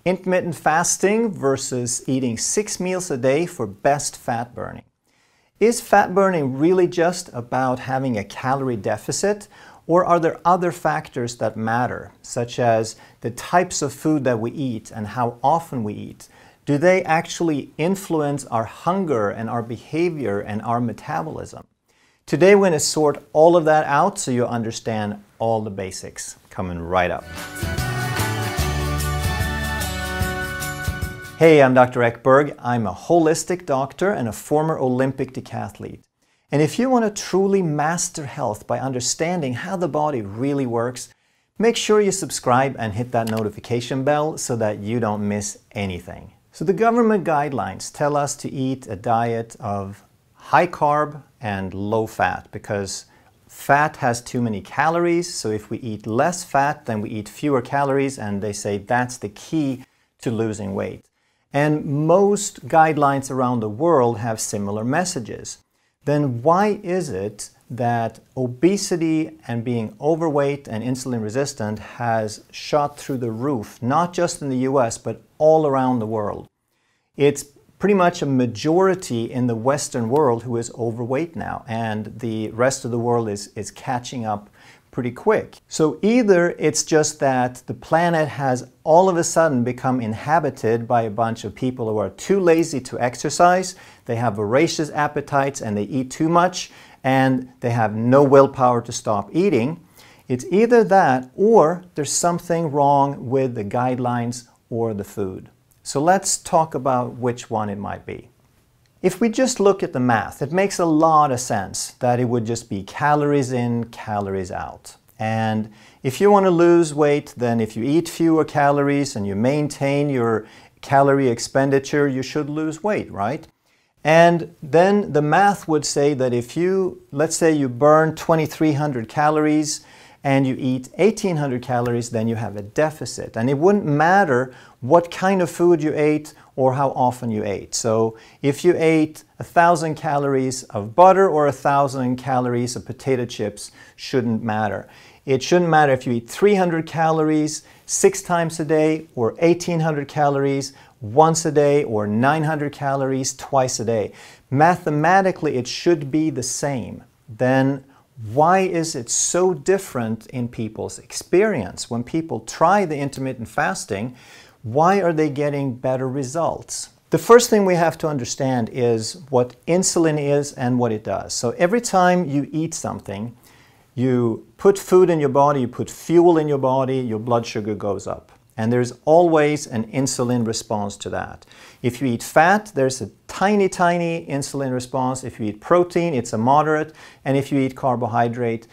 intermittent fasting versus eating 6 meals a day for best fat burning. Is fat burning really just about having a calorie deficit, or are there other factors that matter, such as the types of food that we eat and how often we eat? Do they actually influence our hunger and our behavior and our metabolism? Today we're going to sort all of that out so you understand all the basics. Coming right up. Hey, I'm Dr. Ekberg. I'm a holistic doctor and a former Olympic decathlete. And if you want to truly master health by understanding how the body really works, make sure you subscribe and hit that notification bell so that you don't miss anything. So the government guidelines tell us to eat a diet of high carb and low fat because fat has too many calories. So if we eat less fat, then we eat fewer calories, and they say that's the key to losing weight. And most guidelines around the world have similar messages. Then why is it that obesity and being overweight and insulin resistant has shot through the roof, not just in the US, but all around the world? It's pretty much a majority in the Western world who is overweight now, and the rest of the world is catching up pretty quick. So either it's just that the planet has all of a sudden become inhabited by a bunch of people who are too lazy to exercise, they have voracious appetites and they eat too much, and they have no willpower to stop eating. It's either that or there's something wrong with the guidelines or the food. So let's talk about which one it might be. If we just look at the math, it makes a lot of sense that it would just be calories in, calories out. And if you want to lose weight, then if you eat fewer calories and you maintain your calorie expenditure, you should lose weight, right? And then the math would say that if you, let's say you burn 2,300 calories and you eat 1,800 calories, then you have a deficit. And it wouldn't matter what kind of food you ate or how often you ate. So if you ate 1,000 calories of butter or 1,000 calories of potato chips, shouldn't matter. It shouldn't matter if you eat 300 calories 6 times a day or 1,800 calories once a day or 900 calories twice a day. Mathematically, it should be the same. Then why is it so different in people's experience? When people try the intermittent fasting, why are they getting better results? The first thing we have to understand is what insulin is and what it does. So every time you eat something, you put food in your body, you put fuel in your body, your blood sugar goes up. And there's always an insulin response to that. If you eat fat, there's a tiny, tiny insulin response. If you eat protein, it's a moderate. And if you eat carbohydrate,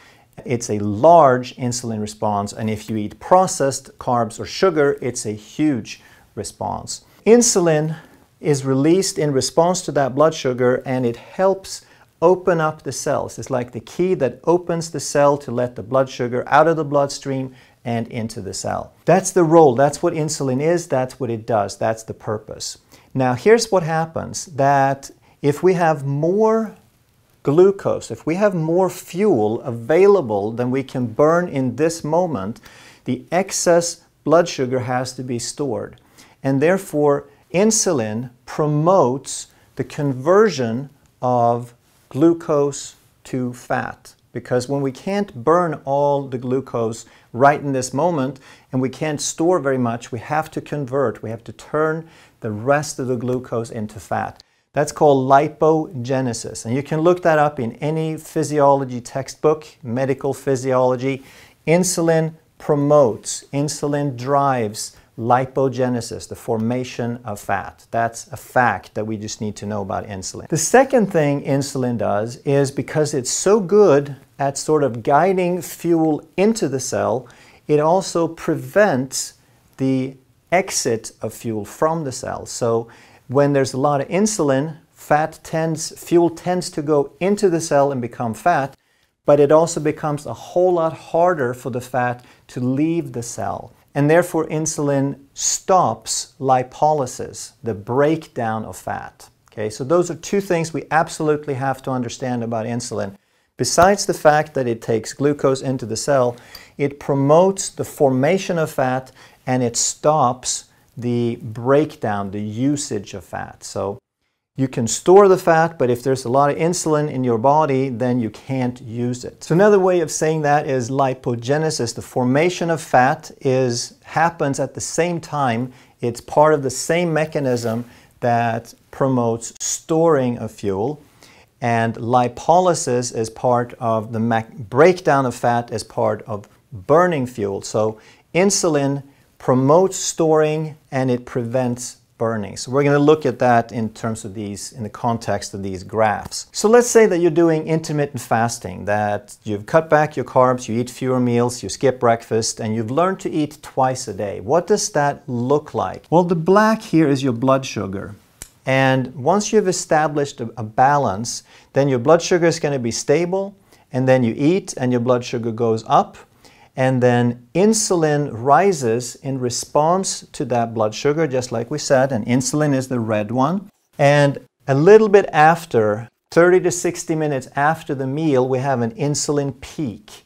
it's a large insulin response. And if you eat processed carbs or sugar, it's a huge response. Insulin is released in response to that blood sugar, and it helps open up the cells. It's like the key that opens the cell to let the blood sugar out of the bloodstream and into the cell. That's the role. That's what insulin is. That's what it does. That's the purpose. Now, here's what happens, that if we have more glucose, if we have more fuel available than we can burn in this moment, the excess blood sugar has to be stored. And therefore, insulin promotes the conversion of glucose to fat. Because when we can't burn all the glucose right in this moment and we can't store very much, we have to convert, we have to turn the rest of the glucose into fat. That's called lipogenesis. And you can look that up in any physiology textbook, medical physiology. Insulin promotes, insulin drives lipogenesis, the formation of fat. That's a fact that we just need to know about insulin. The second thing insulin does is, because it's so good at sort of guiding fuel into the cell, it also prevents the exit of fuel from the cell. So when there's a lot of insulin, fuel tends to go into the cell and become fat, but it also becomes a whole lot harder for the fat to leave the cell. And therefore, insulin stops lipolysis, the breakdown of fat. Okay, so those are two things we absolutely have to understand about insulin. Besides the fact that it takes glucose into the cell, it promotes the formation of fat and it stops the breakdown, the usage of fat. So you can store the fat, but if there's a lot of insulin in your body, then you can't use it. So another way of saying that is lipogenesis. The formation of fat happens at the same time. It's part of the same mechanism that promotes storing of fuel. And lipolysis is part of the breakdown of fat as part of burning fuel. So insulin promotes storing and it prevents burning. So we're going to look at that in terms of these, in the context of these graphs. So let's say that you're doing intermittent fasting, that you've cut back your carbs, you eat fewer meals, you skip breakfast, and you've learned to eat twice a day. What does that look like? Well, the black here is your blood sugar. And once you've established a balance, then your blood sugar is going to be stable, and then you eat and your blood sugar goes up. And then insulin rises in response to that blood sugar, just like we said, and insulin is the red one. And a little bit after, 30 to 60 minutes after the meal, we have an insulin peak.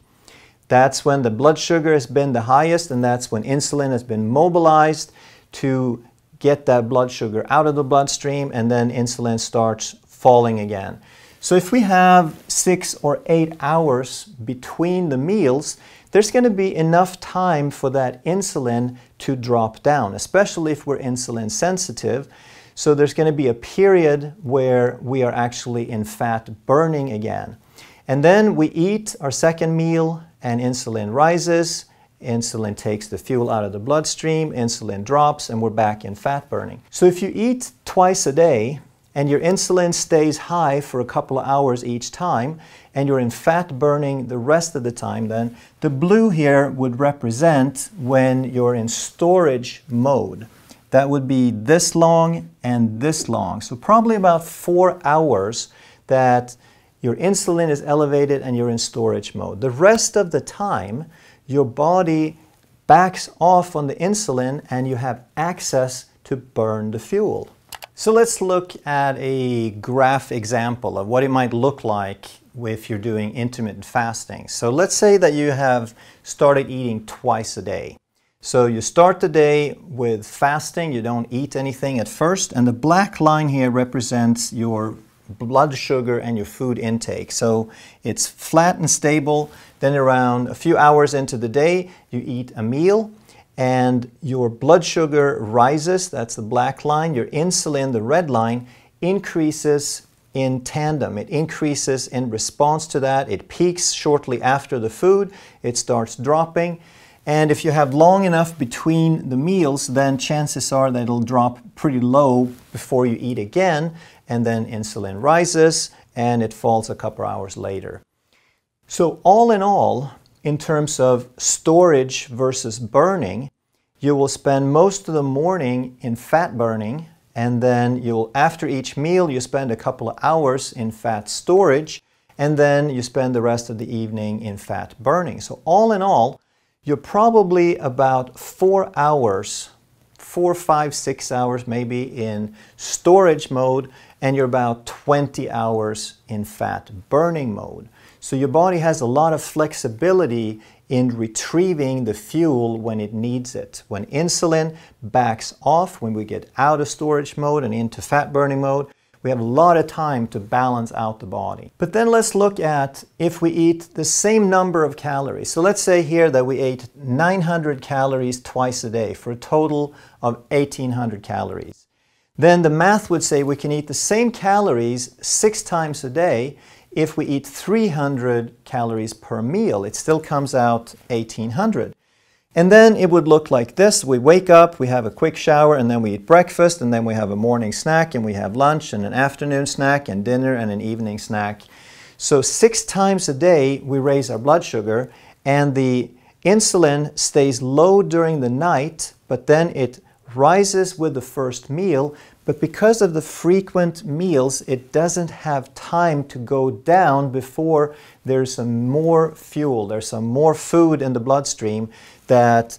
That's when the blood sugar has been the highest, and that's when insulin has been mobilized to get that blood sugar out of the bloodstream, and then insulin starts falling again. So if we have 6 or 8 hours between the meals, there's going to be enough time for that insulin to drop down, especially if we're insulin sensitive. So there's going to be a period where we are actually in fat burning again. And then we eat our second meal and insulin rises. Insulin takes the fuel out of the bloodstream, insulin drops, and we're back in fat burning. So if you eat twice a day, and your insulin stays high for a couple of hours each time, and you're in fat burning the rest of the time, then the blue here would represent when you're in storage mode. That would be this long and this long. So probably about 4 hours that your insulin is elevated and you're in storage mode. The rest of the time, your body backs off on the insulin and you have access to burn the fuel. So let's look at a graph example of what it might look like if you're doing intermittent fasting. So let's say that you have started eating twice a day. So you start the day with fasting, you don't eat anything at first, and the black line here represents your blood sugar and your food intake. So it's flat and stable, then around a few hours into the day, you eat a meal, and your blood sugar rises, that's the black line. Your insulin, the red line, increases in tandem. It increases in response to that. It peaks shortly after the food. It starts dropping. And if you have long enough between the meals, then chances are that it'll drop pretty low before you eat again. And then insulin rises and it falls a couple hours later. So all in all, in terms of storage versus burning, you will spend most of the morning in fat burning, and then after each meal you spend a couple of hours in fat storage, and then you spend the rest of the evening in fat burning. So all in all, you're probably about 4 hours, 4, 5, 6 hours maybe in storage mode, and you're about 20 hours in fat burning mode. So your body has a lot of flexibility in retrieving the fuel when it needs it. When insulin backs off, when we get out of storage mode and into fat burning mode, we have a lot of time to balance out the body. But then let's look at if we eat the same number of calories. So let's say here that we ate 900 calories twice a day for a total of 1800 calories. Then the math would say we can eat the same calories 6 times a day. If we eat 300 calories per meal, it still comes out 1800. And then it would look like this. We wake up, we have a quick shower, and then we eat breakfast, and then we have a morning snack, and we have lunch, and an afternoon snack, and dinner, and an evening snack. So 6 times a day we raise our blood sugar, and the insulin stays low during the night, but then it rises with the first meal. But because of the frequent meals, it doesn't have time to go down before there's some more fuel, there's some more food in the bloodstream that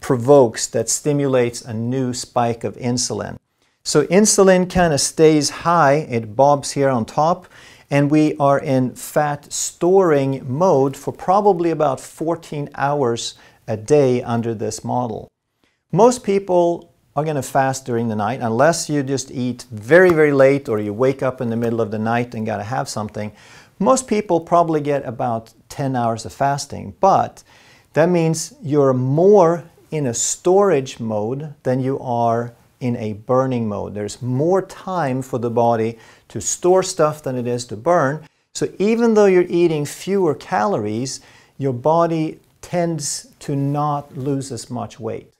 provokes, that stimulates a new spike of insulin. So insulin kind of stays high, it bobs here on top, and we are in fat storing mode for probably about 14 hours a day under this model. Most people are going to fast during the night, unless you just eat very, very late or you wake up in the middle of the night and got to have something. Most people probably get about 10 hours of fasting, but that means you're more in a storage mode than you are in a burning mode. There's more time for the body to store stuff than it is to burn. So even though you're eating fewer calories, your body tends to not lose as much weight.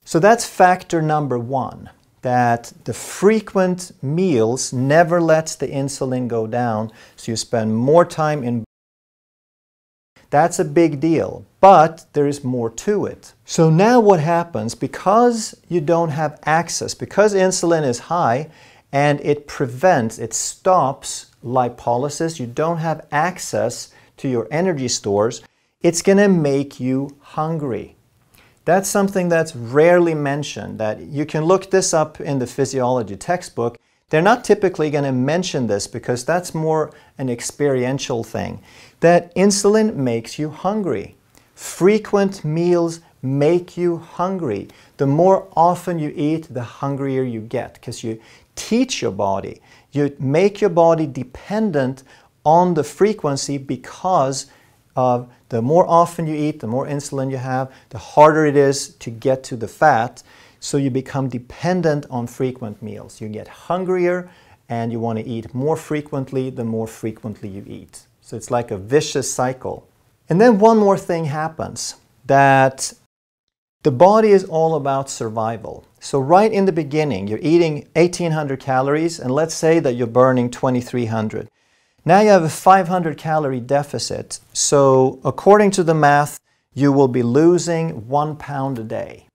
So that's factor number one, that the frequent meals never lets the insulin go down, so you spend more time in. That's a big deal, but there is more to it. So now what happens, because you don't have access, because insulin is high and it stops lipolysis, you don't have access to your energy stores, it's going to make you hungry. That's something that's rarely mentioned, that you can look this up in the physiology textbook. They're not typically going to mention this because that's more an experiential thing, that insulin makes you hungry. Frequent meals make you hungry. The more often you eat, the hungrier you get, because you teach your body. You make your body dependent on the frequency, because of the more often you eat, the more insulin you have, the harder it is to get to the fat. So you become dependent on frequent meals. You get hungrier and you want to eat more frequently the more frequently you eat. So it's like a vicious cycle. And then one more thing happens, that the body is all about survival. So right in the beginning, you're eating 1,800 calories, and let's say that you're burning 2,300. Now you have a 500 calorie deficit. So according to the math, you will be losing 1 pound a day.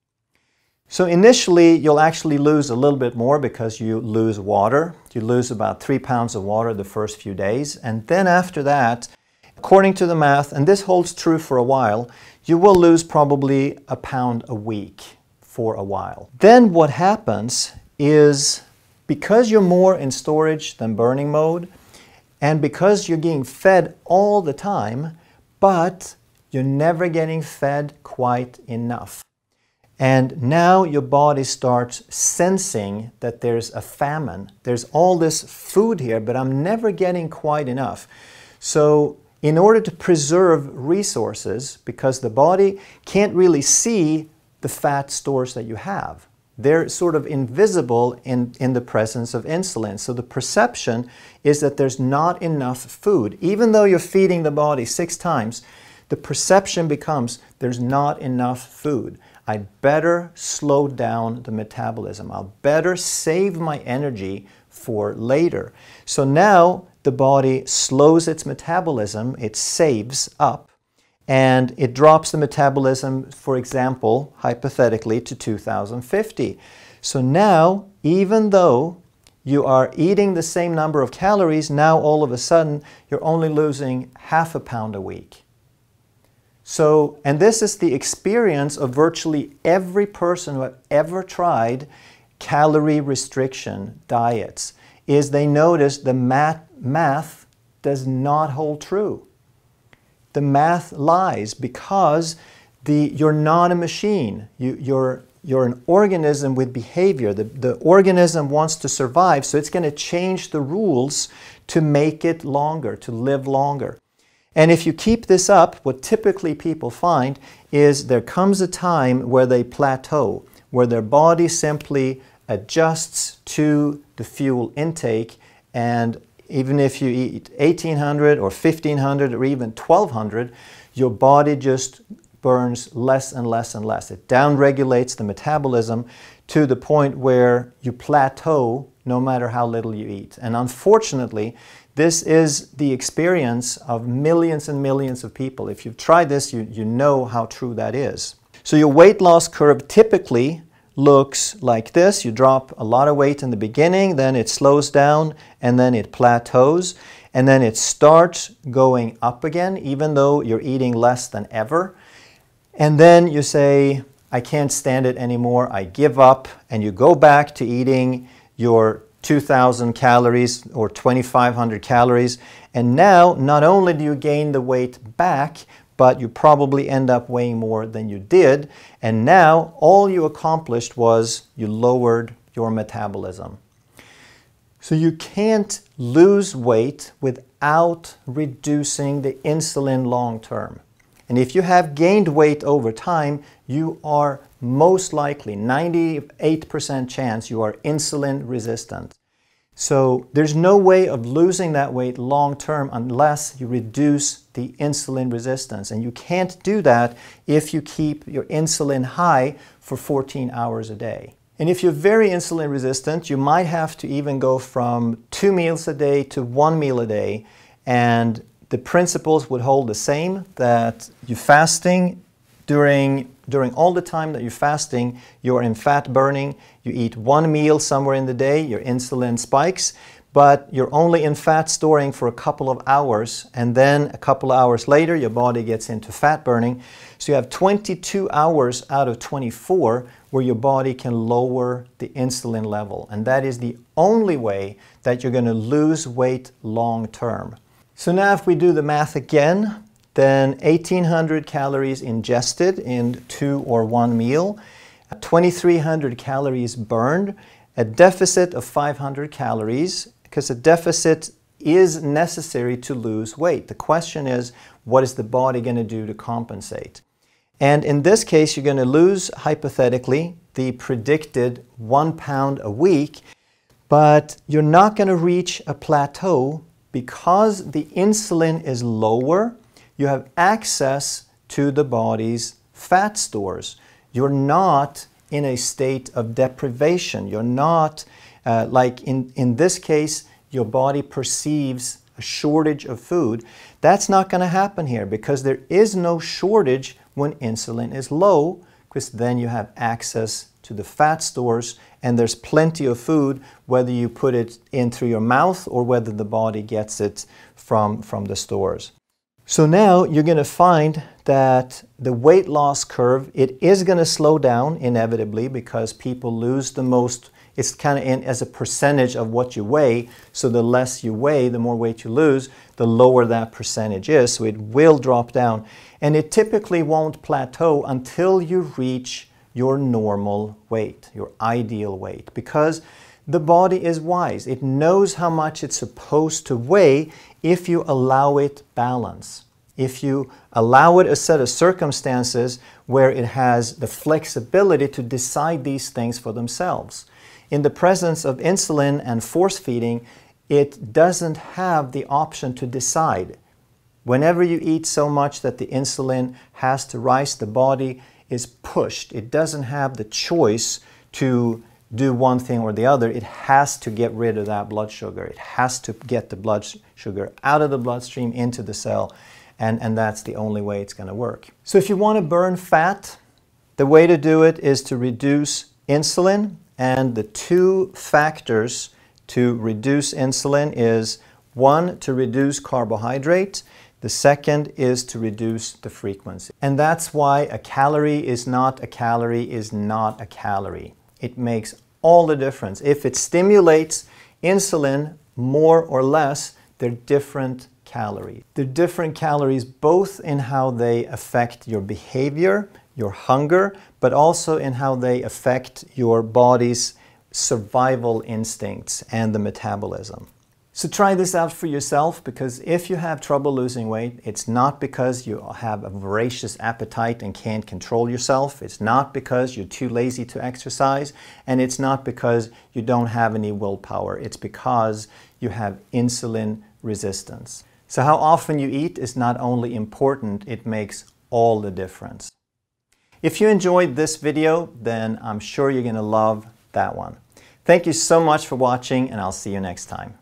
So initially, you'll actually lose a little bit more because you lose water. You lose about 3 pounds of water the first few days. And then after that, according to the math, and this holds true for a while, you will lose probably 1 pound a week for a while. Then what happens is, because you're more in storage than burning mode, and because you're getting fed all the time, but you're never getting fed quite enough. And now your body starts sensing that there's a famine. There's all this food here, but I'm never getting quite enough. So in order to preserve resources, because the body can't really see the fat stores that you have, they're sort of invisible in the presence of insulin. So the perception is that there's not enough food. Even though you're feeding the body 6 times, the perception becomes there's not enough food. I'd better slow down the metabolism. I'll better save my energy for later. So now the body slows its metabolism, it saves up, and it drops the metabolism, for example, hypothetically, to 2050. So now, even though you are eating the same number of calories, now all of a sudden you're only losing ½ pound a week. So, and this is the experience of virtually every person who have ever tried calorie restriction diets, is they notice the math does not hold true. The math lies, because you're not a machine. You're an organism with behavior. The organism wants to survive, so it's going to change the rules to make it longer, to live longer. And if you keep this up, what typically people find is there comes a time where they plateau, where their body simply adjusts to the fuel intake, and even if you eat 1,800 or 1,500 or even 1,200, your body just burns less and less and less. It downregulates the metabolism to the point where you plateau no matter how little you eat. And unfortunately, this is the experience of millions and millions of people. If you've tried this, you know how true that is. So your weight loss curve typically looks like this. You drop a lot of weight in the beginning, then it slows down, and then it plateaus, and then it starts going up again, even though you're eating less than ever. And then you say, I can't stand it anymore, I give up, and you go back to eating your 2,000 calories or 2,500 calories. And now, not only do you gain the weight back, but you probably end up weighing more than you did. And now all you accomplished was you lowered your metabolism. So you can't lose weight without reducing the insulin long term. And if you have gained weight over time, you are most likely, 98% chance, you are insulin resistant. So there's no way of losing that weight long term unless you reduce the insulin resistance. And you can't do that if you keep your insulin high for 14 hours a day. And if you're very insulin resistant, you might have to even go from 2 meals a day to 1 meal a day. And the principles would hold the same, that you're fasting during all the time that you're fasting, you're in fat burning. You eat 1 meal somewhere in the day, your insulin spikes, but you're only in fat storing for a couple of hours, and then a couple of hours later your body gets into fat burning. So you have 22 hours out of 24 where your body can lower the insulin level, and that is the only way that you're going to lose weight long term. So now if we do the math again, then 1,800 calories ingested in 2 or 1 meal, 2,300 calories burned, a deficit of 500 calories, because a deficit is necessary to lose weight. The question is, what is the body going to do to compensate? And in this case, you're going to lose, hypothetically, the predicted 1 pound a week, but you're not going to reach a plateau because the insulin is lower. You have access to the body's fat stores. You're not in a state of deprivation. You're not, like in this case, your body perceives a shortage of food. That's not going to happen here because there is no shortage when insulin is low, because then you have access to the fat stores and there's plenty of food, whether you put it in through your mouth or whether the body gets it from the stores. So now you're going to find that the weight loss curve, it is going to slow down inevitably because people lose the most. It's kind of in as a percentage of what you weigh. So the less you weigh, the more weight you lose, the lower that percentage is. So it will drop down. And it typically won't plateau until you reach your normal weight, your ideal weight, because the body is wise. It knows how much it's supposed to weigh if you allow it balance. If you allow it a set of circumstances where it has the flexibility to decide these things for themselves. In the presence of insulin and force feeding, it doesn't have the option to decide. Whenever you eat so much that the insulin has to rise, the body is pushed. It doesn't have the choice to do one thing or the other. It has to get rid of that blood sugar. It has to get the blood sugar out of the bloodstream into the cell, and that's the only way it's going to work. So if you want to burn fat, the way to do it is to reduce insulin, and the 2 factors to reduce insulin is 1, to reduce carbohydrate. The second is to reduce the frequency. And that's why a calorie is not a calorie is not a calorie. It makes all the difference. If it stimulates insulin more or less, they're different calories. They're different calories both in how they affect your behavior, your hunger, but also in how they affect your body's survival instincts and the metabolism. So try this out for yourself, because if you have trouble losing weight, it's not because you have a voracious appetite and can't control yourself. It's not because you're too lazy to exercise, and it's not because you don't have any willpower. It's because you have insulin resistance. So how often you eat is not only important, it makes all the difference. If you enjoyed this video, then I'm sure you're going to love that one. Thank you so much for watching, and I'll see you next time.